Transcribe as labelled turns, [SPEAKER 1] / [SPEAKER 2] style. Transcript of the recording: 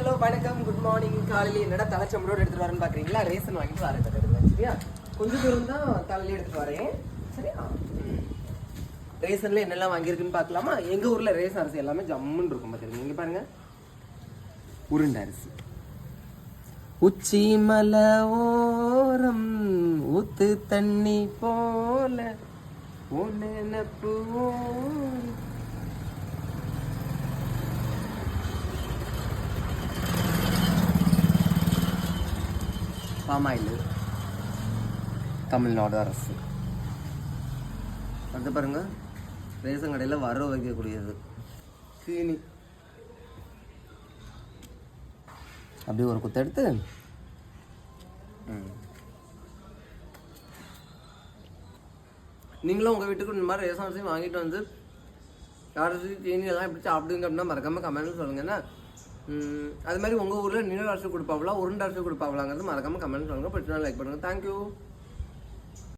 [SPEAKER 1] Hello வணக்கம் good morning. காலையில் என்னடா தலைச்சம்பரோடு எடுத்துகிட்டு வரேன்னு பார்க்குறீங்களா? ரேசன் வாங்கிட்டு வரேன் சரியா? கொஞ்சம் தூரம் தான் காலையில் எடுத்துகிட்டு வரேன் சரியா? ரேசனில் என்னெல்லாம் வாங்கியிருக்குன்னு பார்க்கலாமா? எங்கள் ஊரில் ரேசன் அரிசி எல்லாமே ஜம்முன்னு இருக்கும் பார்த்துருங்க. இங்கே பாருங்கள், உருண்டை அரிசி. உச்சி மலை ஓரம் ஊத்து தண்ணி போல நினப்பு பாமாயில் தமிழ்நாடு அரசு. அடுத்து பாருங்க, ரேஷன் கடையில் வர வைக்கக்கூடியது சீனி. அப்படியே ஒரு குத்து எடுத்து நீங்களும் உங்கள் வீட்டுக்கு இந்த மாதிரி ரேஷன் அரிசி வாங்கிட்டு வந்து அரிசி சீனி எல்லாம் எப்படி சாப்பிடுங்க அப்படின்னா மறக்காமல் கமெண்ட்னு சொல்லுங்கன்னா. அது மாதிரி உங்கள் ஊரில் நீல அரிசி கொடுப்பாங்களா உருண்டை அரிசி கொடுப்பாங்களாங்கிறது மறக்காமல் கமெண்ட் சொல்லுங்கள். பிடிச்சா லைக் பண்ணுங்கள். தேங்க்யூ.